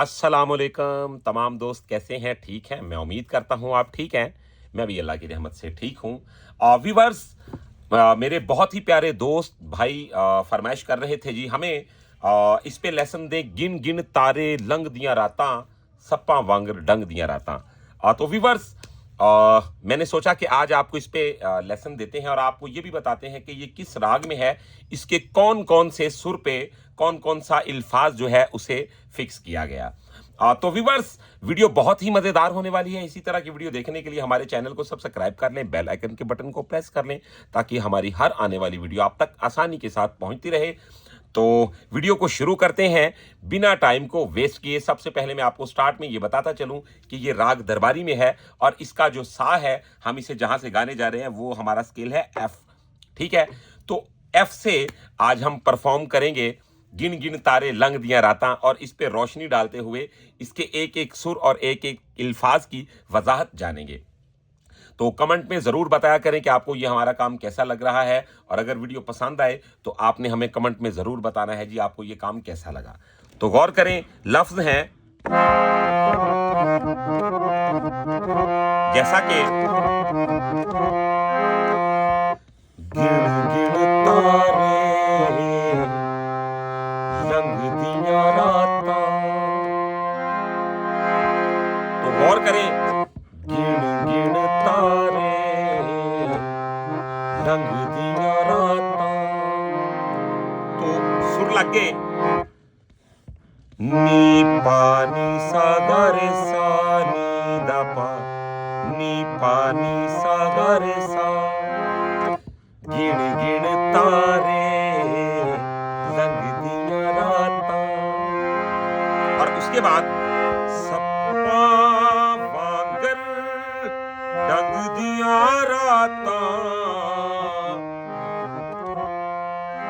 अस्सलामुअलैकुम तमाम दोस्त कैसे हैं? ठीक हैं? मैं उम्मीद करता हूँ आप ठीक हैं। मैं भी अल्लाह की रहमत से ठीक हूँ। व्यूवर्स, मेरे बहुत ही प्यारे दोस्त भाई फरमाइश कर रहे थे जी हमें इस पे लेसन दे गिन गिन तारे लंघ दियां रातां सप्पा वांगर डंग दियां रातां। तो व्यूवर्स, मैंने सोचा कि आज आपको इस पे लेसन देते हैं और आपको ये भी बताते हैं कि ये किस राग में है, इसके कौन कौन से सुर पे कौन कौन सा इल्फाज जो है उसे फिक्स किया गया। तो व्यूवर्स, वीडियो बहुत ही मजेदार होने वाली है। इसी तरह की वीडियो देखने के लिए हमारे चैनल को सब्सक्राइब कर लें, बेल आइकन के बटन को प्रेस कर लें ताकि हमारी हर आने वाली वीडियो आप तक आसानी के साथ पहुंचती रहे। तो वीडियो को शुरू करते हैं बिना टाइम को वेस्ट किए। सबसे पहले मैं आपको स्टार्ट में ये बताता चलूं कि ये राग दरबारी में है और इसका जो सा है, हम इसे जहां से गाने जा रहे हैं वो हमारा स्केल है एफ। ठीक है, तो एफ से आज हम परफॉर्म करेंगे गिन गिन तारे लंघ दियां रातां और इस पे रोशनी डालते हुए इसके एक एक सुर और एक एक इल्फाज की वजाहत जानेंगे। तो कमेंट में जरूर बताया करें कि आपको यह हमारा काम कैसा लग रहा है और अगर वीडियो पसंद आए तो आपने हमें कमेंट में जरूर बताना है जी आपको यह काम कैसा लगा। तो गौर करें, लफ्ज हैं जैसा कि गिन गिन तारे लंघ दियां रातां। तो गौर करें, गिन गिन तारे लंघ दियां रातां। तो सुर लग गए नी पानी सा गा रे सा नी दा पा, नी पानी सा गा रे सा। गिन गिन तारे लंघ दियां रातां। और उसके बाद सप्पा वांगर डंग दियां रातां।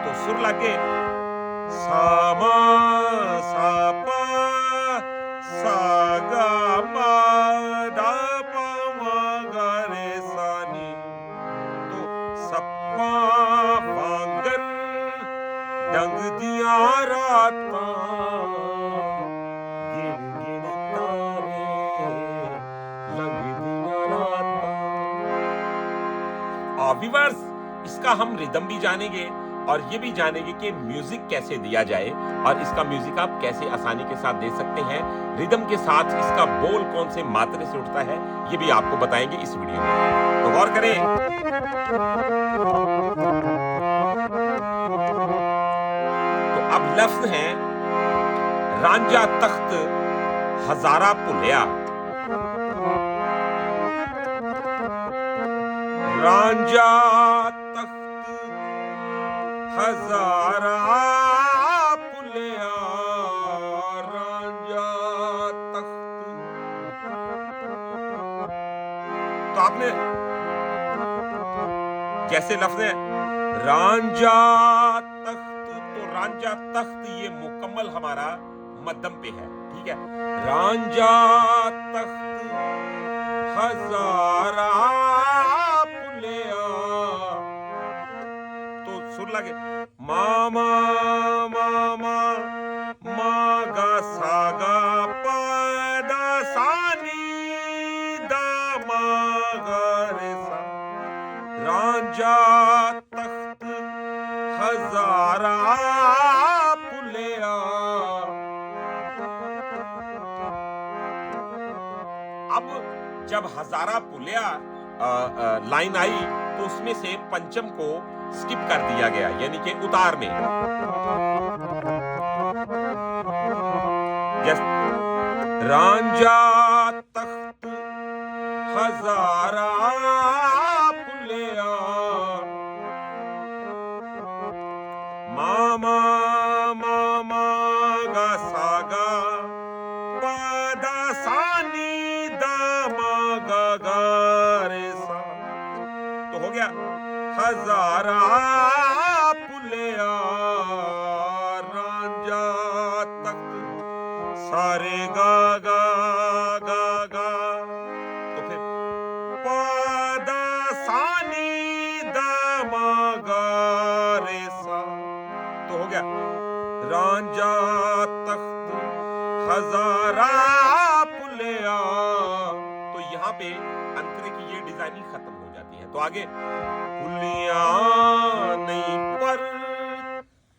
तो सुर लगे सामा सापा सागा मा दा पा मा गा रे सा नी। तो सप्पा वांगर डंग दियां रातां गिन गिन तारे लंघ दियां रातां। व्यूअर्स, इसका हम रिदम भी जानेंगे और ये भी जानेंगे कि म्यूजिक कैसे दिया जाए और इसका म्यूजिक आप कैसे आसानी के साथ दे सकते हैं। रिदम के साथ इसका बोल कौन से मात्रे से उठता है ये भी आपको बताएंगे इस वीडियो में। तो गौर करें, तो अब लफ्ज हैं रांझा तख्त हजारा पुलिया। रांझा तख्त हजारा पुलिया, रांझा तख्त। तो आपने जैसे लफ्ज है रांझा तख्त, तो रांझा तख्त ये मुकम्मल हमारा मध्यम पे है। ठीक है, रांझा तख्त हजारा पुलिया। तो सुर लगे मामा मामा मागा सागा पदा सानी दा मागा रे सा। रांझा तख्त हजारा पुलिया। अब जब हजारा पुलिया लाइन आई तो उसमें से पंचम को स्किप कर दिया गया, यानी कि उतार में। रांझा तख्त हजारा पुलिया, मामा मामा गा सागा पदा सानी दा मा गा गा रे सा। तो हो गया हजारा पुलिया रांझा तख्त सारे गा गा गा गा। तो फिर पदा सानी दा मा गा रे सा। तो हो गया रांझा तख्त हजारा पुलिया। तो यहाँ पे अंतरे की ये डिजाइनिंग खत्म हो जाती है। तो आगे पुलिया नहीं पर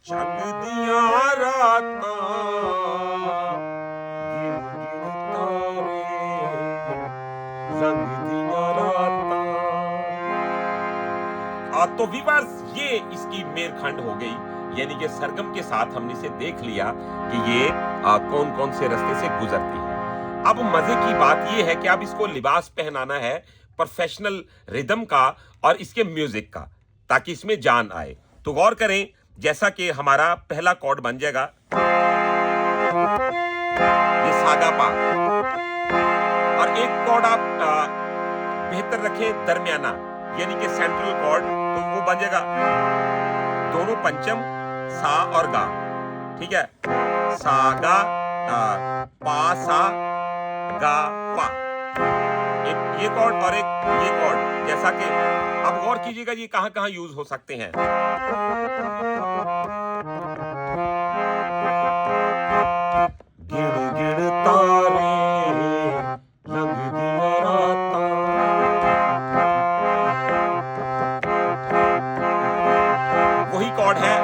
चंग दिया राता, गिन गिन तारे रंग दिया राता। तो वीवर्स, ये इसकी मेरखंड हो गई, यानी कि सरगम के साथ हमने इसे देख लिया कि ये कौन कौन से रास्ते से गुजरती है। अब मजे की बात ये है कि अब इसको लिबास पहनाना है प्रोफेशनल रिदम का और इसके म्यूजिक का, ताकि इसमें जान आए। तो गौर करें, जैसा कि हमारा पहला कॉर्ड बन जाएगा ये सागा पा, और एक कॉर्ड आप बेहतर रखें दरमियाना, यानी कि सेंट्रल कॉर्ड, तो वो बन जाएगा दोनों पंचम सा और गा। ठीक है, सा गा पा सा गा पा, एक ये कॉर्ड और एक ये कॉर्ड। जैसा कि अब गौर कीजिएगा ये कहां कहां यूज हो सकते हैं। गिण गिण तारे रंग दिया राता, वही कॉर्ड है।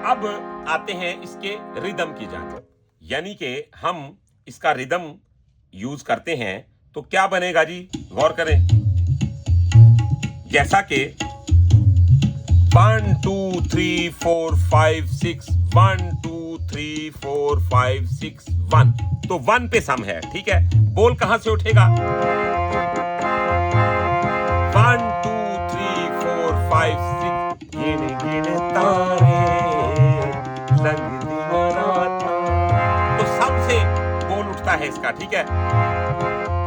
अब आते हैं इसके रिदम की जांच, यानी कि हम इसका रिदम यूज करते हैं तो क्या बनेगा जी, गौर करें। जैसा कि 1 2 3 4 5 6 1 2 3 4 5 6 1, तो 1 पे सम है। ठीक है, बोल कहां से उठेगा? 1 2 3 4 5 6 गिन गिन तारे रंग दिया राता, तो सम से बोल उठता है इसका। ठीक है,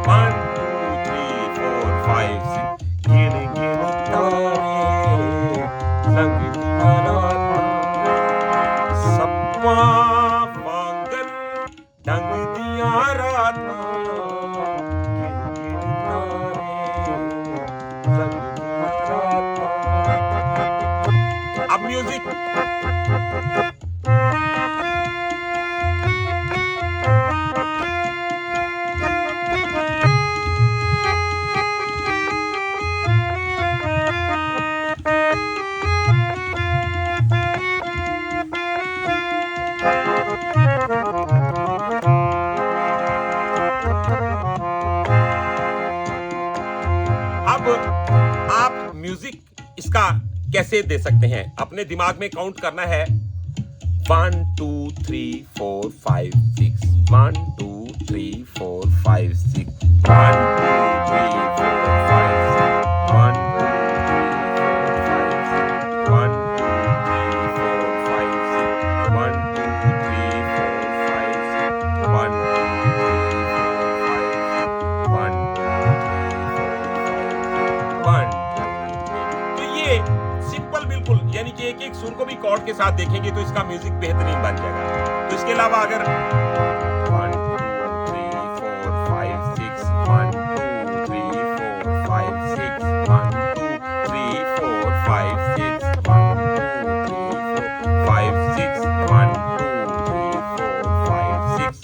1 2 3 4 5 6 गिन गिन तारे रंग दिया राता, सपा मांगन ढंग दिया राता, गिन गिन तारे रंग दिया राता। अब म्यूजिक आप म्यूजिक इसका कैसे दे सकते हैं? अपने दिमाग में काउंट करना है 1 2 3 4 5 6 1 2 3 4 5 6 1 2 3 4 5 6 1 2 3 4 5 6 1 2 3 4 5 6 1 2 यानी कि एक एक सुर को भी कॉर्ड के साथ देखेंगे तो इसका म्यूजिक बेहतरीन बन जाएगा। तो इसके अलावा अगर 1 2 3 4 5 6 1 2 3 4 5 6 1 2 3 4 5 6 1 2 3 4 5 6 1 2 3 4 5 6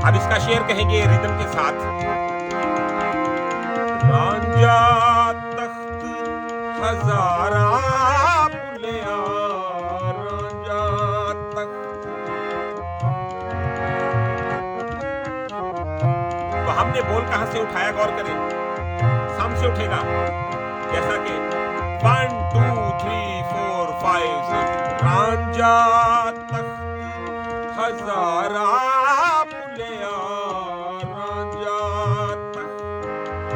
अब इसका शेर कहेंगे रिदम के साथ। रांझा तख्त हजारा पुलिया, रांझा तख्त। तो हमने बोल कहां से उठाया, गौर करें, सम से उठेगा। जैसा कि 1 2 3 4 5 6 रांझा तख्त हजारा पुलिया, रांझा तख्त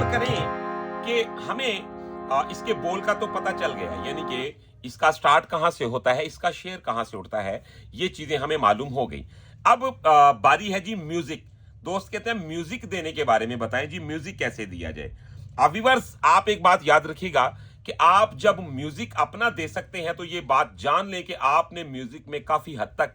गौर करें कि हमें इसके बोल का तो पता चल गया, यानी कि इसका स्टार्ट कहां से होता है, इसका शेर कहां से उठता है, ये चीजें हमें मालूम हो गई। अब बारी है जी म्यूजिक। दोस्त कहते हैं म्यूजिक देने के बारे में बताएं जी, म्यूजिक कैसे दिया जाए। व्यूअर्स, आप एक बात याद रखिएगा कि आप जब म्यूजिक अपना दे सकते हैं तो ये बात जान लें कि आपने म्यूजिक में काफी हद तक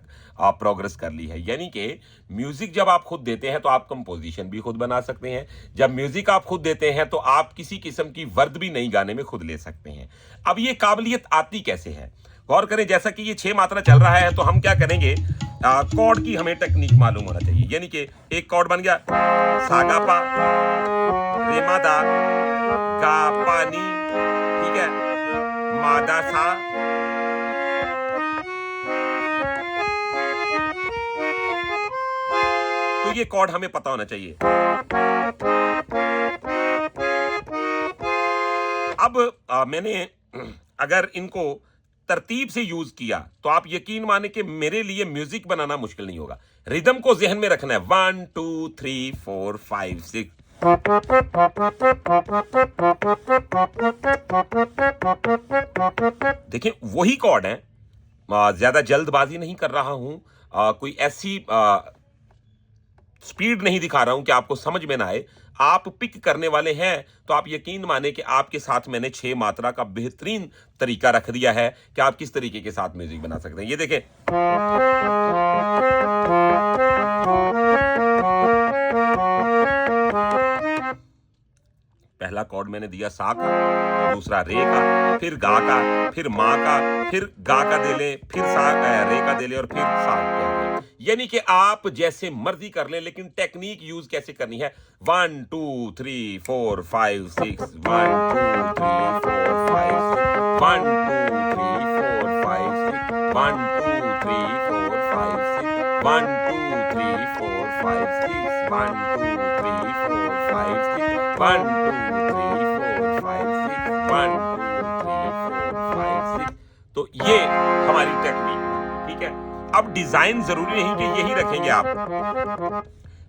प्रोग्रेस कर ली है। यानी कि म्यूजिक जब आप खुद देते हैं तो आप कंपोजिशन भी खुद बना सकते हैं। जब म्यूजिक आप खुद देते हैं तो आप किसी किस्म की वर्द भी नई गाने में खुद ले सकते हैं। अब ये काबिलियत आती कैसे है, गौर करें। जैसा कि ये 6 मात्रा चल रहा है तो हम क्या करेंगे, कॉर्ड की हमें टेक्निक मालूम होना चाहिए। यानी कि एक कॉर्ड बन गया सागा पा रेमा दा गा पा नी, ठीक है, मादा सा, तो ये कॉर्ड हमें पता होना चाहिए। अब मैंने अगर इनको तरतीब से यूज किया तो आप यकीन माने कि मेरे लिए म्यूजिक बनाना मुश्किल नहीं होगा। रिदम को जहन में रखना है, 1 2 3 4 5 6। देखिए वही कॉर्ड है, ज्यादा जल्दबाजी नहीं कर रहा हूं, कोई ऐसी स्पीड नहीं दिखा रहा हूं कि आपको समझ में ना आए। आप पिक करने वाले हैं तो आप यकीन माने कि आपके साथ मैंने 6 मात्रा का बेहतरीन तरीका रख दिया है कि आप किस तरीके के साथ म्यूजिक बना सकते हैं। ये देखें, पहला कॉर्ड मैंने दिया सा का, दूसरा रे का, फिर गा का, फिर मा का, फिर गा का दे ले, फिर सा रे का दे ले और फिर सा। यानी कि आप जैसे मर्जी कर लें, लेकिन टेक्निक यूज कैसे करनी है। 1 2 3 4 5 6 1 2 3 4 5 6 1 2 3 4 5 6 1 2 3 4 5 6 1 2 3 4 5 6 1 2 3 4 5 6 1 2 3 4 5 6 1 2 3 4 5 6। तो ये हमारी टेक्निक, ठीक है। अब डिजाइन जरूरी नहीं कि यही रखेंगे, आप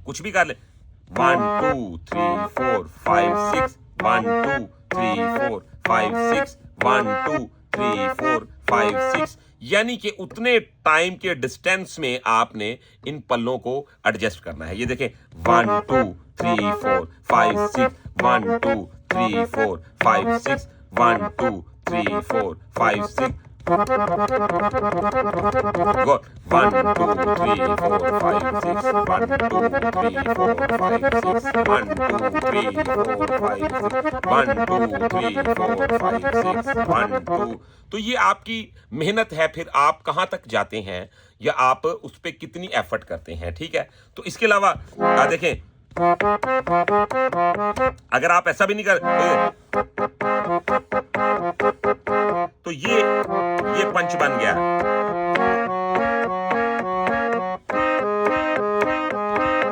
कुछ भी कर ले। 1 2 3 4 5 6 1 2 3 4 5 6 1 2 3 4 5 6, यानी कि उतने टाइम के डिस्टेंस में आपने इन पल्लों को एडजस्ट करना है। ये देखें, 1 2 3 4 5 6 1 2 3 4 5 6 1 2 3 4 5 6 Go. 1 2 3 4 5 6 1 2 3 4 5 6 1 2 3 4 5 6 1 2 3 4 5 6 1 2। तो ये आपकी मेहनत है, फिर आप कहां तक जाते हैं या आप उस पर कितनी एफर्ट करते हैं, ठीक है। तो इसके अलावा देखें, अगर आप ऐसा भी नहीं कर तो ये पंच बन गया।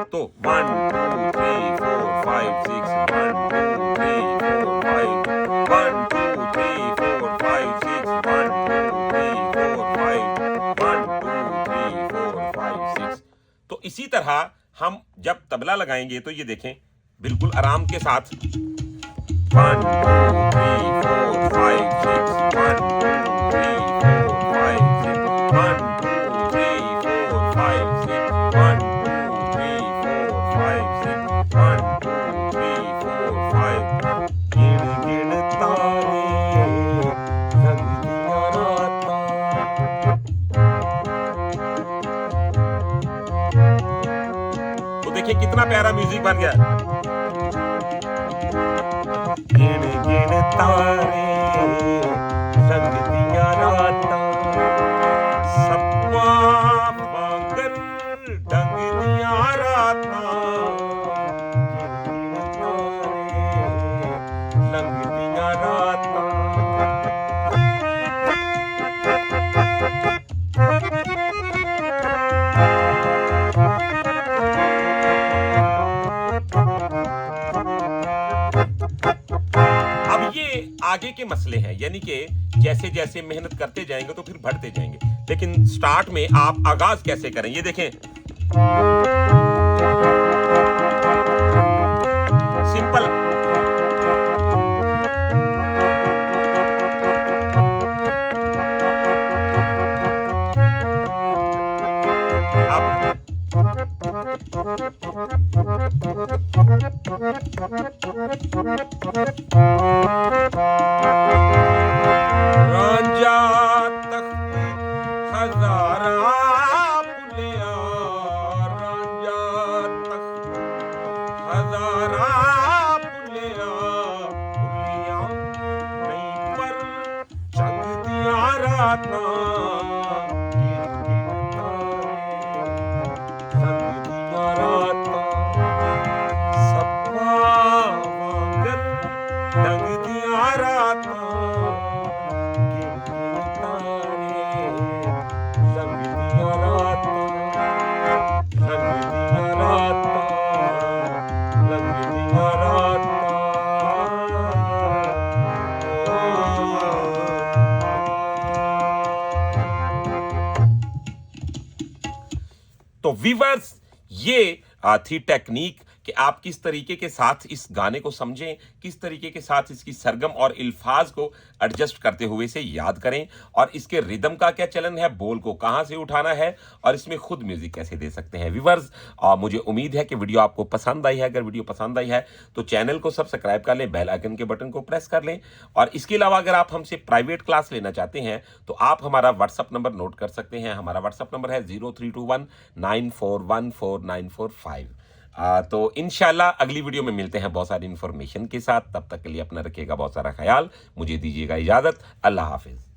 तो 1 2 3 4 5 6 1 2 3 4 5 1 2 3 4 5 6 1 2 3 4 5 1 2 3 4 5 6। तो इसी तरह हम जब तबला लगाएंगे तो ये देखें, बिल्कुल आराम के साथ 1 2 3 4 5 6 1 2 3 4 5 6 1 2 3 4 5 6 1 2 3 4 5 6 1 2 3 4 5। गिन गिन तारे रंग दिया रातां। तो देखिए कितना प्यारा म्यूजिक बन गया। गिन गिन तारे रंग दिया रातां, सप्पा वांगर ढंग दिया रातां। गिन गिन तारे रंग दिया रातां। आगे के मसले हैं, यानी कि जैसे जैसे मेहनत करते जाएंगे तो फिर बढ़ते जाएंगे, लेकिन स्टार्ट में आप आगाज कैसे करें। ये देखें, सिंपल रांझा तख्त हजारा पुलिया, रांझा तख्त हजारा पुलिया, पुलिया नहीं पर चंग दिया रातां, गिर गिर तारे चंग दिया रातां, सप्पा वांगर डंग दिया रातां, गिर गिर तारे संग दिया रातां, संग दिया रातां, संग दिया रातां। तो वीवर्स, ये थी टेक्निक कि आप किस तरीके के साथ इस गाने को समझें, किस तरीके के साथ इसकी सरगम और अल्फाज को एडजस्ट करते हुए इसे याद करें, और इसके रिदम का क्या चलन है, बोल को कहां से उठाना है, और इसमें खुद म्यूजिक कैसे दे सकते हैं। व्यूअर्स, मुझे उम्मीद है कि वीडियो आपको पसंद आई है। अगर वीडियो पसंद आई है तो चैनल को सब्सक्राइब कर लें, बेल आइकन के बटन को प्रेस कर लें, और इसके अलावा अगर आप हमसे प्राइवेट क्लास लेना चाहते हैं तो आप हमारा व्हाट्सअप नंबर नोट कर सकते हैं। हमारा व्हाट्सअप नंबर है 0321941495। तो इंशाल्लाह अगली वीडियो में मिलते हैं बहुत सारी इंफॉर्मेशन के साथ। तब तक के लिए अपना रखिएगा बहुत सारा ख्याल। मुझे दीजिएगा इजाजत। अल्लाह हाफिज।